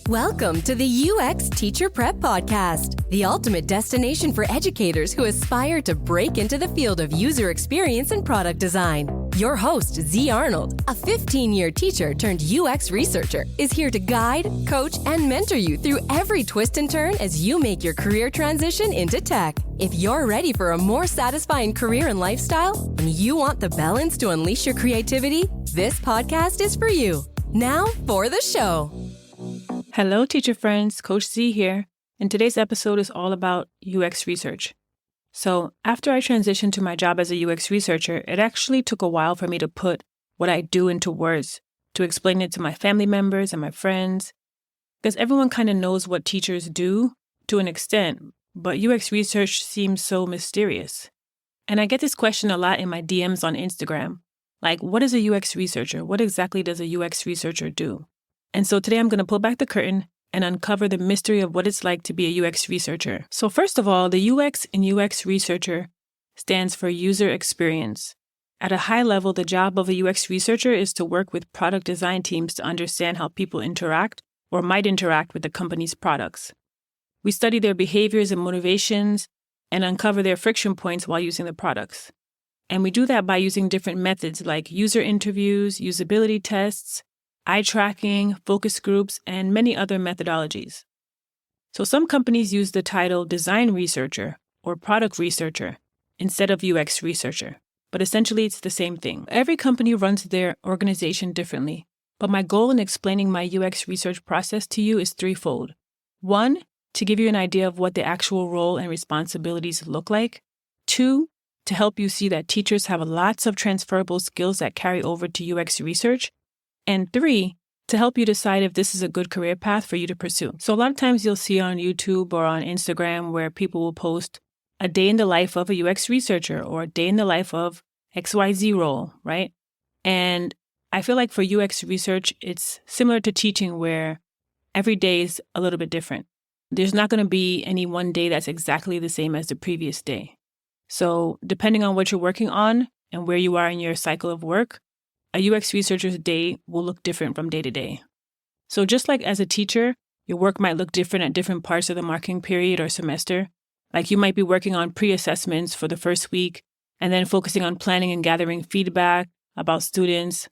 Welcome to the UX Teacher Prep Podcast, the ultimate destination for educators who aspire to break into the field of user experience and product design. Your host, Z Arnold, a 15-year teacher turned UX researcher, is here to guide, coach, and mentor you through every twist and turn as you make your career transition into tech. If you're ready for a more satisfying career and lifestyle, and you want the balance to unleash your creativity, this podcast is for you. Now for the show. Hello, teacher friends. Coach Z here, and today's episode is all about UX research. So after I transitioned to my job as a UX researcher, it actually took a while for me to put what I do into words, to explain it to my family members and my friends, because everyone kind of knows what teachers do to an extent, but UX research seems so mysterious. And I get this question a lot in my DMs on Instagram, like, what is a UX researcher? What exactly does a UX researcher do? And so today I'm going to pull back the curtain and uncover the mystery of what it's like to be a UX researcher. So first of all, the UX in UX researcher stands for user experience. At a high level, the job of a UX researcher is to work with product design teams to understand how people interact or might interact with the company's products. We study their behaviors and motivations and uncover their friction points while using the products. And we do that by using different methods like user interviews, usability tests, eye tracking, focus groups, and many other methodologies. So some companies use the title design researcher or product researcher instead of UX researcher, but essentially it's the same thing. Every company runs their organization differently, but my goal in explaining my UX research process to you is threefold. One, to give you an idea of what the actual role and responsibilities look like. Two, to help you see that teachers have lots of transferable skills that carry over to UX research. And three, to help you decide if this is a good career path for you to pursue. So a lot of times you'll see on YouTube or on Instagram where people will post a day in the life of a UX researcher or a day in the life of XYZ role, right? And I feel like for UX research, it's similar to teaching where every day is a little bit different. There's not going to be any one day that's exactly the same as the previous day. So depending on what you're working on and where you are in your cycle of work, a UX researcher's day will look different from day to day. So just like as a teacher, your work might look different at different parts of the marking period or semester. Like you might be working on pre-assessments for the first week and then focusing on planning and gathering feedback about students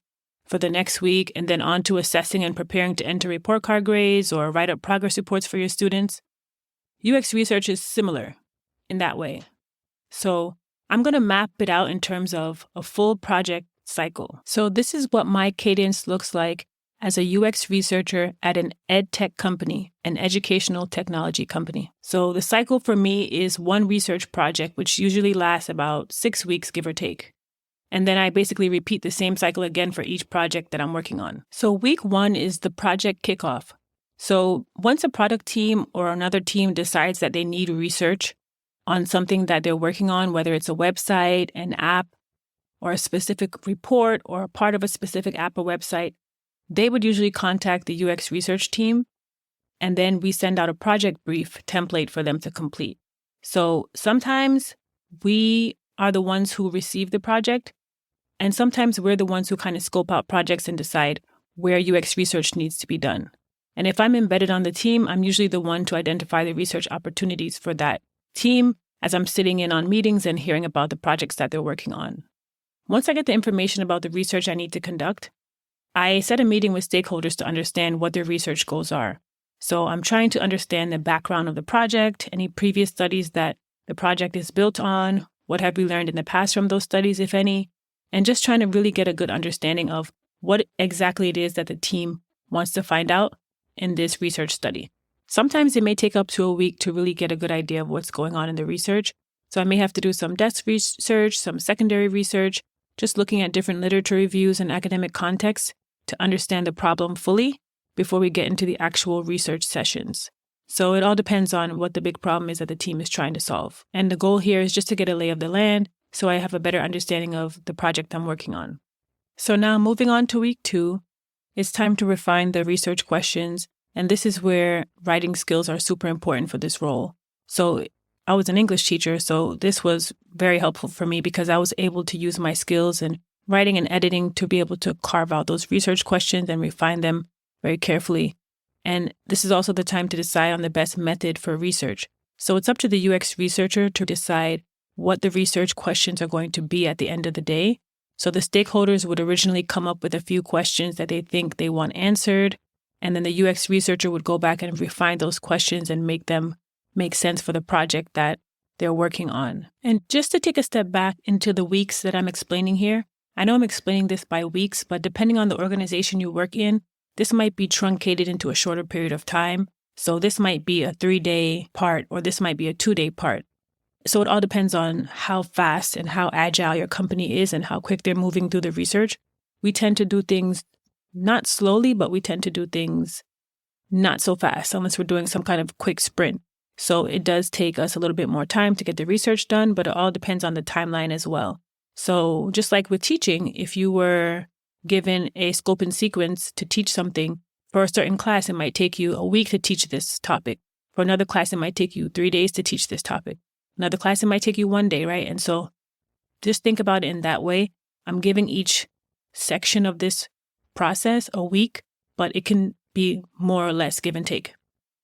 for the next week, and then on to assessing and preparing to enter report card grades or write up progress reports for your students. UX research is similar in that way. So I'm going to map it out in terms of a full project cycle. So this is what my cadence looks like as a UX researcher at an EdTech company, an educational technology company. So the cycle for me is one research project, which usually lasts about 6 weeks, give or take. And then I basically repeat the same cycle again for each project that I'm working on. So week one is the project kickoff. So once a product team or another team decides that they need research on something that they're working on, whether it's a website, an app, or a specific report or a part of a specific app or website, they would usually contact the UX research team, and then we send out a project brief template for them to complete. So sometimes we are the ones who receive the project, and sometimes we're the ones who kind of scope out projects and decide where UX research needs to be done. And if I'm embedded on the team, I'm usually the one to identify the research opportunities for that team as I'm sitting in on meetings and hearing about the projects that they're working on. Once I get the information about the research I need to conduct, I set a meeting with stakeholders to understand what their research goals are. So I'm trying to understand the background of the project, any previous studies that the project is built on, what have we learned in the past from those studies, if any, and just trying to really get a good understanding of what exactly it is that the team wants to find out in this research study. Sometimes it may take up to a week to really get a good idea of what's going on in the research. So I may have to do some desk research, some secondary research, just looking at different literature reviews and academic contexts to understand the problem fully before we get into the actual research sessions. So it all depends on what the big problem is that the team is trying to solve. And the goal here is just to get a lay of the land so I have a better understanding of the project I'm working on. So now moving on to week 2, it's time to refine the research questions. And this is where writing skills are super important for this role. So I was an English teacher, so this was very helpful for me because I was able to use my skills in writing and editing to be able to carve out those research questions and refine them very carefully. And this is also the time to decide on the best method for research. So it's up to the UX researcher to decide what the research questions are going to be at the end of the day. So the stakeholders would originally come up with a few questions that they think they want answered. And then the UX researcher would go back and refine those questions and make them make sense for the project that they're working on. And just to take a step back into the weeks that I'm explaining here, I know I'm explaining this by weeks, but depending on the organization you work in, this might be truncated into a shorter period of time. So this might be a 3-day part, or this might be a 2-day part. So it all depends on how fast and how agile your company is and how quick they're moving through the research. We tend to do things not slowly, but we tend to do things not so fast unless we're doing some kind of quick sprint. So it does take us a little bit more time to get the research done, but it all depends on the timeline as well. So just like with teaching, if you were given a scope and sequence to teach something, for a certain class, it might take you a week to teach this topic. For another class, it might take you 3 days to teach this topic. Another class, it might take you 1 day, right? And so just think about it in that way. I'm giving each section of this process a week, but it can be more or less give and take.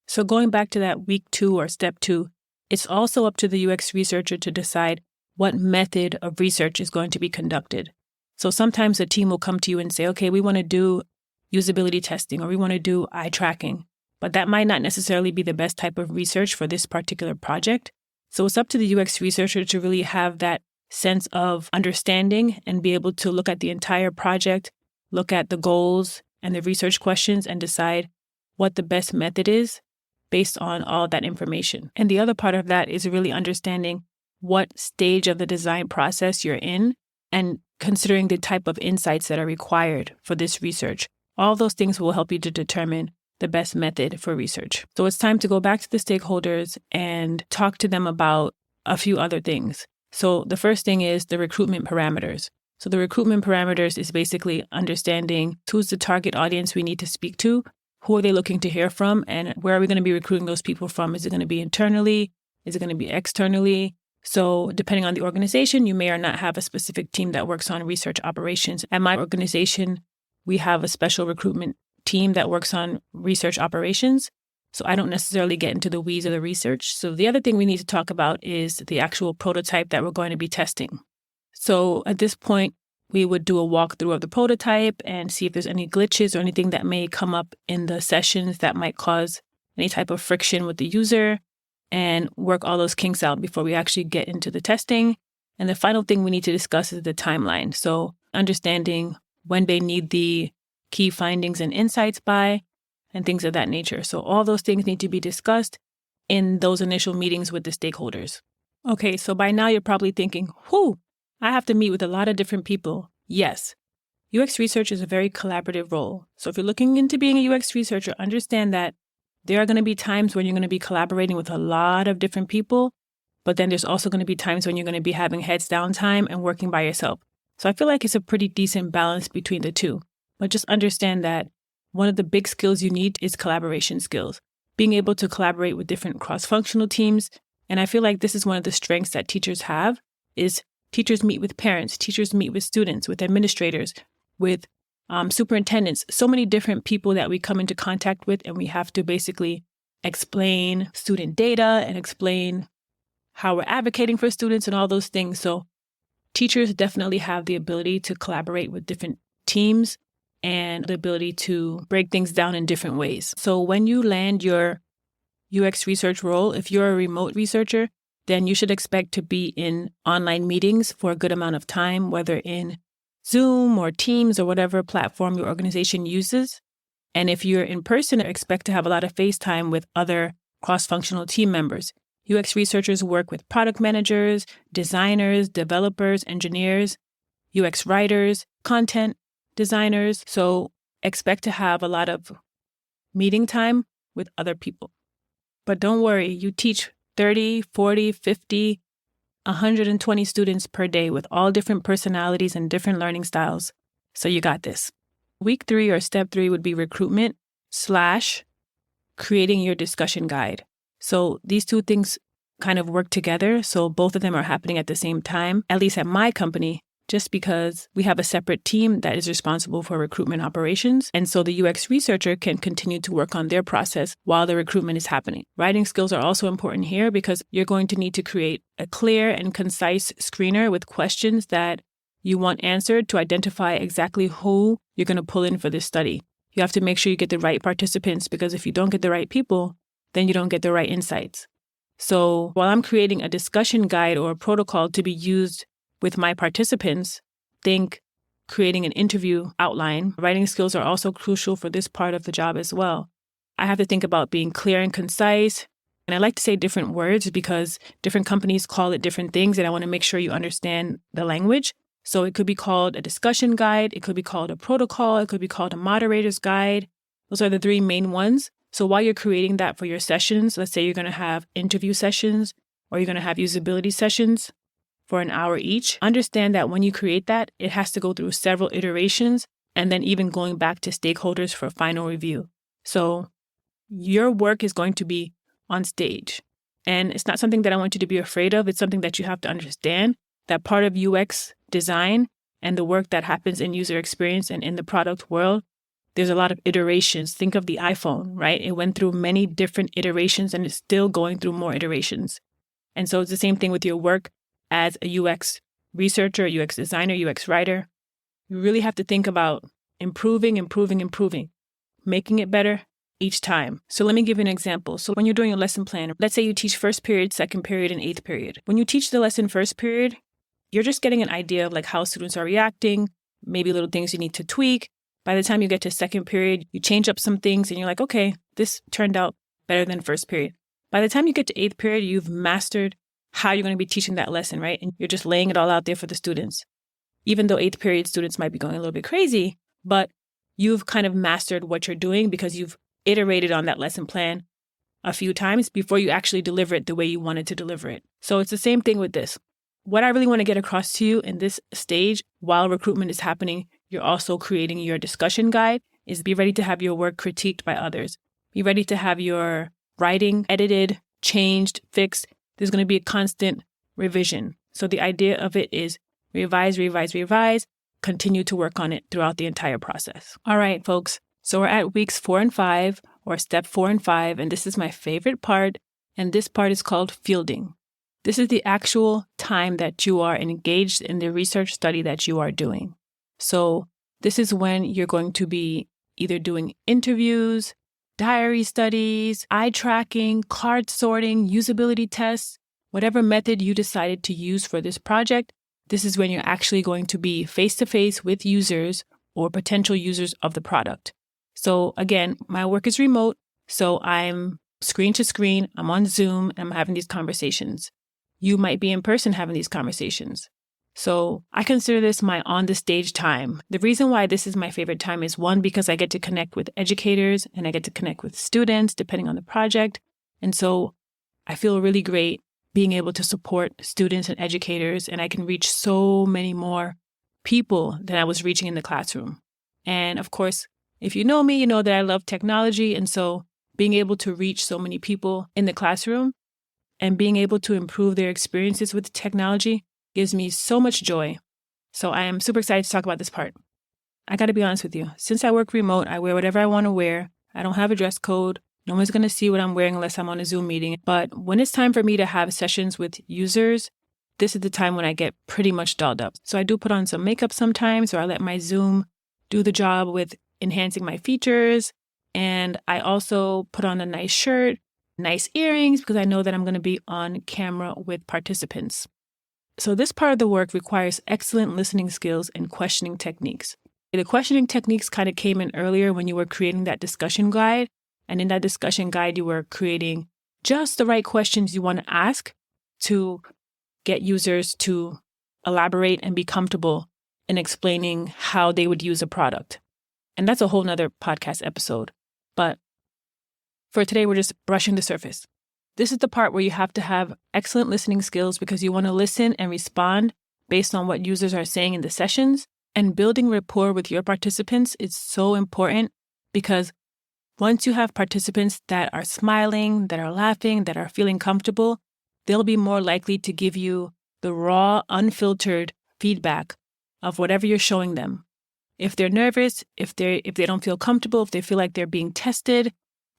So going back to that week 2 or step 2, it's also up to the UX researcher to decide what method of research is going to be conducted. So sometimes a team will come to you and say, okay, we want to do usability testing, or we want to do eye tracking, but that might not necessarily be the best type of research for this particular project. So it's up to the UX researcher to really have that sense of understanding and be able to look at the entire project, look at the goals and the research questions, and decide what the best method is based on all that information. And the other part of that is really understanding what stage of the design process you're in and considering the type of insights that are required for this research. All those things will help you to determine the best method for research. So it's time to go back to the stakeholders and talk to them about a few other things. So the first thing is the recruitment parameters. So the recruitment parameters is basically understanding who's the target audience we need to speak to, who are they looking to hear from, and where are we going to be recruiting those people from? Is it going to be internally? Is it going to be externally? So depending on the organization, you may or not have a specific team that works on research operations. At my organization, we have a special recruitment team that works on research operations. So I don't necessarily get into the weeds of the research. So the other thing we need to talk about is the actual prototype that we're going to be testing. So at this point, we would do a walkthrough of the prototype and see if there's any glitches or anything that may come up in the sessions that might cause any type of friction with the user, and work all those kinks out before we actually get into the testing. And the final thing we need to discuss is the timeline. So understanding when they need the key findings and insights by, and things of that nature. So all those things need to be discussed in those initial meetings with the stakeholders. Okay, so by now you're probably thinking, I have to meet with a lot of different people. Yes, UX research is a very collaborative role. So if you're looking into being a UX researcher, understand that there are going to be times when you're going to be collaborating with a lot of different people, but then there's also going to be times when you're going to be having heads down time and working by yourself. So I feel like it's a pretty decent balance between the two. But just understand that one of the big skills you need is collaboration skills, being able to collaborate with different cross-functional teams. And I feel like this is one of the strengths that teachers have, is teachers meet with parents, teachers meet with students, with administrators, with superintendents, so many different people that we come into contact with, and we have to basically explain student data and explain how we're advocating for students and all those things. So teachers definitely have the ability to collaborate with different teams and the ability to break things down in different ways. So when you land your UX research role, if you're a remote researcher, then you should expect to be in online meetings for a good amount of time, whether in Zoom or Teams or whatever platform your organization uses. And if you're in person, expect to have a lot of face time with other cross-functional team members. UX researchers work with product managers, designers, developers, engineers, UX writers, content designers. So expect to have a lot of meeting time with other people. But don't worry, you teach 30, 40, 50, 120 students per day with all different personalities and different learning styles. So you got this. Week 3 or step 3 would be recruitment / creating your discussion guide. So these two things kind of work together. So both of them are happening at the same time. At least at my company, just because we have a separate team that is responsible for recruitment operations. And so the UX researcher can continue to work on their process while the recruitment is happening. Writing skills are also important here because you're going to need to create a clear and concise screener with questions that you want answered to identify exactly who you're going to pull in for this study. You have to make sure you get the right participants because if you don't get the right people, then you don't get the right insights. So while I'm creating a discussion guide or a protocol to be used with my participants, think creating an interview outline. Writing skills are also crucial for this part of the job as well. I have to think about being clear and concise. And I like to say different words because different companies call it different things. And I want to make sure you understand the language. So it could be called a discussion guide. It could be called a protocol. It could be called a moderator's guide. Those are the three main ones. So while you're creating that for your sessions, let's say you're going to have interview sessions or you're going to have usability sessions for an hour each, understand that when you create that, it has to go through several iterations and then even going back to stakeholders for final review. So your work is going to be on stage. And it's not something that I want you to be afraid of. It's something that you have to understand that part of UX design and the work that happens in user experience and in the product world, there's a lot of iterations. Think of the iPhone, right? It went through many different iterations and it's still going through more iterations. And so it's the same thing with your work as a UX researcher, UX designer, UX writer. You really have to think about improving, making it better each time. So let me give you an example. So when you're doing a lesson plan, let's say you teach first period, second period, and eighth period. When you teach the lesson first period, you're just getting an idea of like how students are reacting, maybe little things you need to tweak. By the time you get to second period, you change up some things and you're like, okay, this turned out better than first period. By the time you get to eighth period, you've mastered how you're going to be teaching that lesson, right? And you're just laying it all out there for the students. Even though eighth period students might be going a little bit crazy, but you've kind of mastered what you're doing because you've iterated on that lesson plan a few times before you actually deliver it the way you wanted to deliver it. So it's the same thing with this. What I really want to get across to you in this stage, while recruitment is happening, you're also creating your discussion guide, is be ready to have your work critiqued by others. Be ready to have your writing edited, changed, fixed. There's going to be a constant revision. So the idea of it is revise, continue to work on it throughout the entire process. All right, folks. So we're at weeks 4 and 5, or step 4 and 5, and this is my favorite part, and this part is called fielding. This is the actual time that you are engaged in the research study that you are doing. So this is when you're going to be either doing interviews, diary studies, eye tracking, card sorting, usability tests, whatever method you decided to use for this project. This is when you're actually going to be face-to-face with users or potential users of the product. So again, my work is remote, so I'm screen to screen, I'm on Zoom, and I'm having these conversations. You might be in person having these conversations. So I consider this my on-the-stage time. The reason why this is my favorite time is one, because I get to connect with educators and I get to connect with students depending on the project. And so I feel really great being able to support students and educators, and I can reach so many more people than I was reaching in the classroom. And of course, if you know me, you know that I love technology. And so being able to reach so many people in the classroom and being able to improve their experiences with technology gives me so much joy. So I am super excited to talk about this part. I got to be honest with you. Since I work remote, I wear whatever I want to wear. I don't have a dress code. No one's going to see what I'm wearing unless I'm on a Zoom meeting. But when it's time for me to have sessions with users, this is the time when I get pretty much dolled up. So I do put on some makeup sometimes, or I let my Zoom do the job with enhancing my features. And I also put on a nice shirt, nice earrings, because I know that I'm going to be on camera with participants. So this part of the work requires excellent listening skills and questioning techniques. The questioning techniques kind of came in earlier when you were creating that discussion guide. And in that discussion guide, you were creating just the right questions you want to ask to get users to elaborate and be comfortable in explaining how they would use a product. And that's a whole nother podcast episode. But for today, we're just brushing the surface. This is the part where you have to have excellent listening skills because you want to listen and respond based on what users are saying in the sessions. And building rapport with your participants is so important because once you have participants that are smiling, that are laughing, that are feeling comfortable, they'll be more likely to give you the raw, unfiltered feedback of whatever you're showing them. If they're nervous, if they don't feel comfortable, if they feel like they're being tested,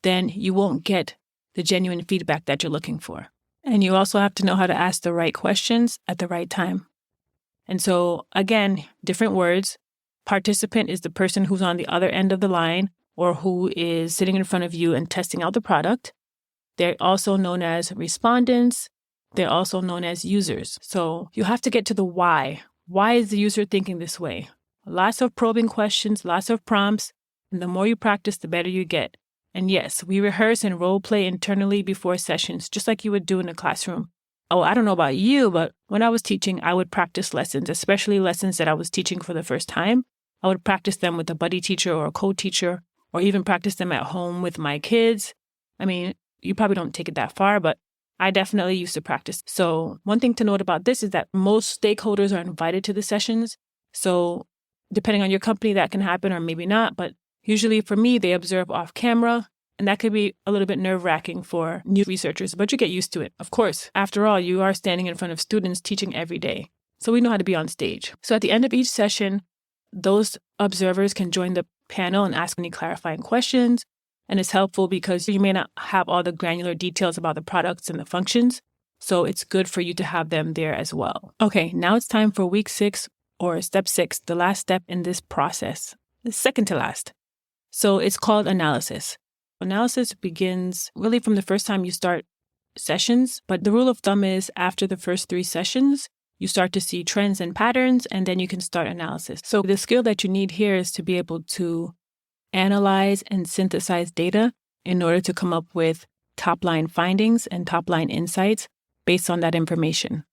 then you won't get the genuine feedback that you're looking for. And you also have to know how to ask the right questions at the right time. And so, again, different words. Participant is the person who's on the other end of the line or who is sitting in front of you and testing out the product. They're also known as respondents. They're also known as users. So you have to get to the why. Why is the user thinking this way? Lots of probing questions, lots of prompts, and the more you practice, the better you get. And yes, we rehearse and role play internally before sessions, just like you would do in a classroom. Oh, I don't know about you, but when I was teaching, I would practice lessons, especially lessons that I was teaching for the first time. I would practice them with a buddy teacher or a co-teacher, or even practice them at home with my kids. I mean, you probably don't take it that far, but I definitely used to practice. So one thing to note about this is that most stakeholders are invited to the sessions. So depending on your company, that can happen or maybe not. But usually for me, they observe off camera. And that could be a little bit nerve-wracking for new researchers, but you get used to it. Of course, after all, you are standing in front of students teaching every day. So we know how to be on stage. So at the end of each session, those observers can join the panel and ask any clarifying questions. And it's helpful because you may not have all the granular details about the products and the functions. So it's good for you to have them there as well. Okay, now it's time for week 6 or step 6, the last step in this process, the second to last. So it's called analysis. Analysis begins really from the first time you start sessions, but the rule of thumb is after the first 3 sessions, you start to see trends and patterns, and then you can start analysis. So the skill that you need here is to be able to analyze and synthesize data in order to come up with top-line findings and top-line insights based on that information.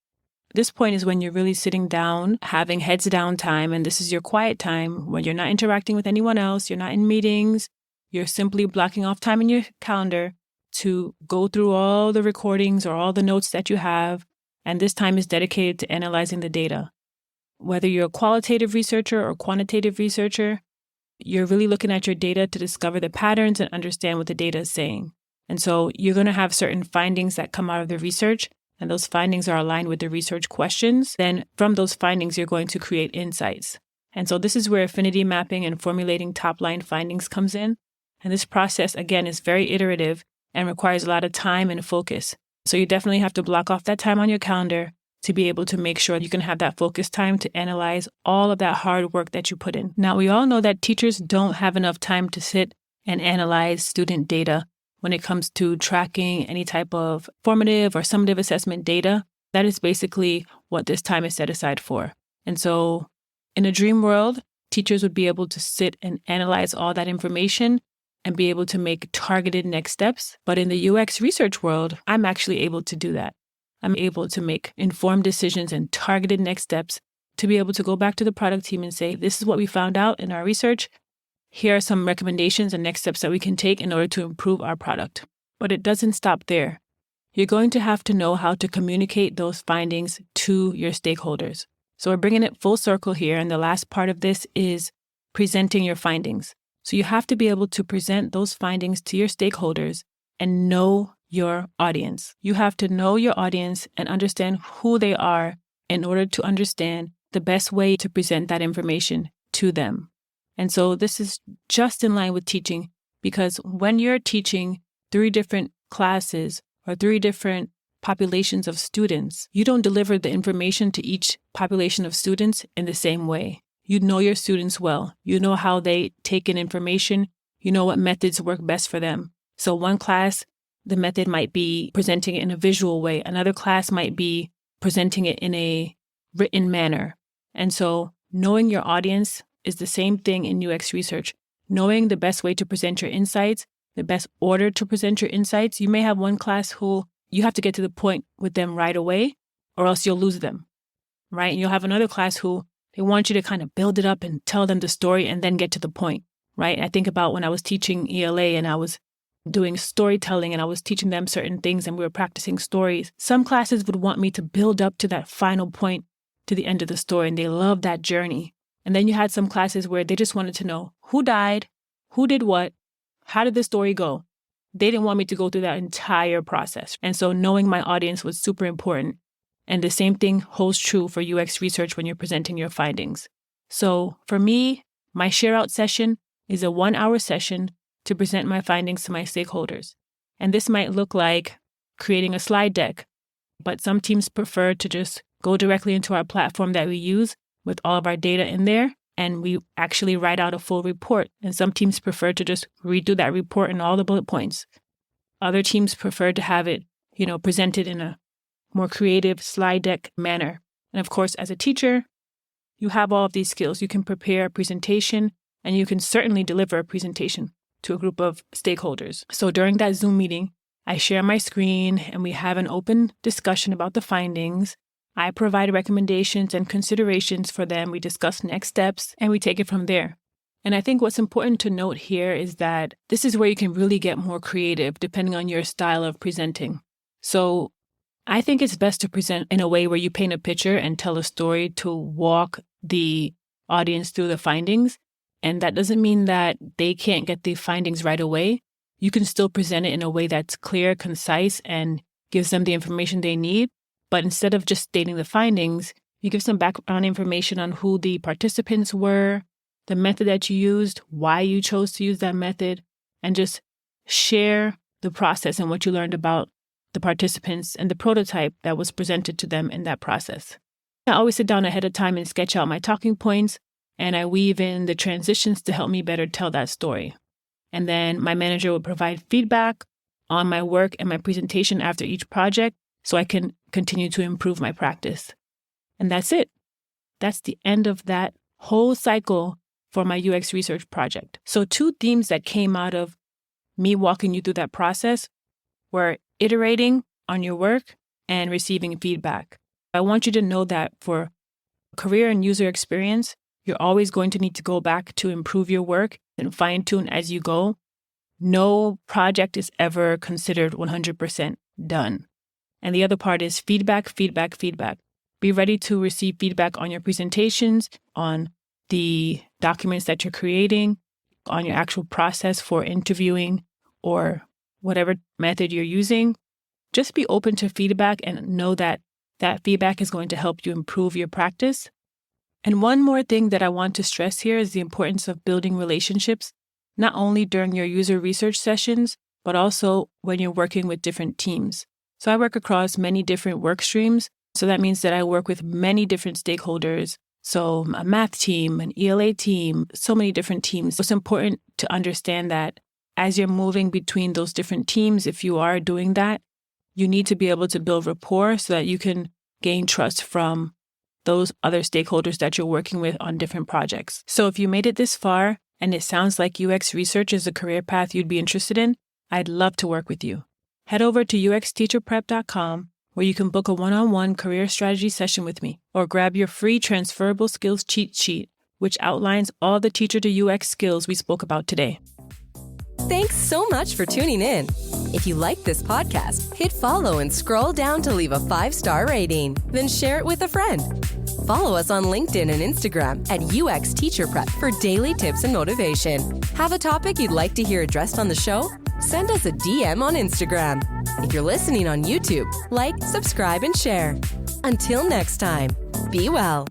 This point is when you're really sitting down, having heads down time, and this is your quiet time when you're not interacting with anyone else, you're not in meetings, you're simply blocking off time in your calendar to go through all the recordings or all the notes that you have, and this time is dedicated to analyzing the data. Whether you're a qualitative researcher or quantitative researcher, you're really looking at your data to discover the patterns and understand what the data is saying. And so you're going to have certain findings that come out of the research, and those findings are aligned with the research questions. Then from those findings, you're going to create insights. And so this is where affinity mapping and formulating top-line findings comes in. And this process, again, is very iterative and requires a lot of time and focus. So you definitely have to block off that time on your calendar to be able to make sure you can have that focus time to analyze all of that hard work that you put in. Now, we all know that teachers don't have enough time to sit and analyze student data when it comes to tracking any type of formative or summative assessment data. That is basically what this time is set aside for. And so in a dream world, teachers would be able to sit and analyze all that information and be able to make targeted next steps. But in the UX research world, I'm actually able to do that. I'm able to make informed decisions and targeted next steps to be able to go back to the product team and say, this is what we found out in our research. Here are some recommendations and next steps that we can take in order to improve our product. But it doesn't stop there. You're going to have to know how to communicate those findings to your stakeholders. So we're bringing it full circle here. And the last part of this is presenting your findings. So you have to be able to present those findings to your stakeholders and know your audience. You have to know your audience and understand who they are in order to understand the best way to present that information to them. And so this is just in line with teaching, because when you're teaching 3 different classes or 3 different populations of students, you don't deliver the information to each population of students in the same way. You know your students well. You know how they take in information. You know what methods work best for them. So one class, the method might be presenting it in a visual way. Another class might be presenting it in a written manner. And so knowing your audience is the same thing in UX research. Knowing the best way to present your insights, the best order to present your insights. You may have one class who you have to get to the point with them right away, or else you'll lose them, right? And you'll have another class who they want you to kind of build it up and tell them the story and then get to the point, right? I think about when I was teaching ELA and I was doing storytelling and I was teaching them certain things and we were practicing stories. Some classes would want me to build up to that final point, to the end of the story, and they loved that journey. And then you had some classes where they just wanted to know who died, who did what, how did the story go. They didn't want me to go through that entire process. And so knowing my audience was super important. And the same thing holds true for UX research when you're presenting your findings. So for me, my share out session is a 1-hour session to present my findings to my stakeholders. And this might look like creating a slide deck, but some teams prefer to just go directly into our platform that we use with all of our data in there, and we actually write out a full report. And some teams prefer to just read through that report and all the bullet points. Other teams prefer to have it, presented in a more creative slide deck manner. And of course, as a teacher, you have all of these skills. You can prepare a presentation, and you can certainly deliver a presentation to a group of stakeholders. So during that Zoom meeting, I share my screen and we have an open discussion about the findings. I provide recommendations and considerations for them. We discuss next steps and we take it from there. And I think what's important to note here is that this is where you can really get more creative depending on your style of presenting. So I think it's best to present in a way where you paint a picture and tell a story to walk the audience through the findings. And that doesn't mean that they can't get the findings right away. You can still present it in a way that's clear, concise, and gives them the information they need. But instead of just stating the findings, you give some background information on who the participants were, the method that you used, why you chose to use that method, and just share the process and what you learned about the participants and the prototype that was presented to them in that process. I always sit down ahead of time and sketch out my talking points, and I weave in the transitions to help me better tell that story. And then my manager would provide feedback on my work and my presentation after each project so I can continue to improve my practice. And that's it. That's the end of that whole cycle for my UX research project. So 2 themes that came out of me walking you through that process were iterating on your work and receiving feedback. I want you to know that for career and user experience, you're always going to need to go back to improve your work and fine-tune as you go. No project is ever considered 100% done. And the other part is feedback, feedback, feedback. Be ready to receive feedback on your presentations, on the documents that you're creating, on your actual process for interviewing or whatever method you're using. Just be open to feedback and know that that feedback is going to help you improve your practice. And one more thing that I want to stress here is the importance of building relationships, not only during your user research sessions, but also when you're working with different teams. So I work across many different work streams. So that means that I work with many different stakeholders. So a math team, an ELA team, so many different teams. So it's important to understand that as you're moving between those different teams, if you are doing that, you need to be able to build rapport so that you can gain trust from those other stakeholders that you're working with on different projects. So if you made it this far and it sounds like UX research is a career path you'd be interested in, I'd love to work with you. Head over to uxteacherprep.com where you can book a one-on-one career strategy session with me, or grab your free transferable skills cheat sheet, which outlines all the teacher to UX skills we spoke about today. Thanks so much for tuning in. If you like this podcast, hit follow and scroll down to leave a 5-star rating. Then share it with a friend. Follow us on LinkedIn and Instagram at UX Teacher Prep for daily tips and motivation. Have a topic you'd like to hear addressed on the show? Send us a DM on Instagram. If you're listening on YouTube, like, subscribe, and share. Until next time, be well.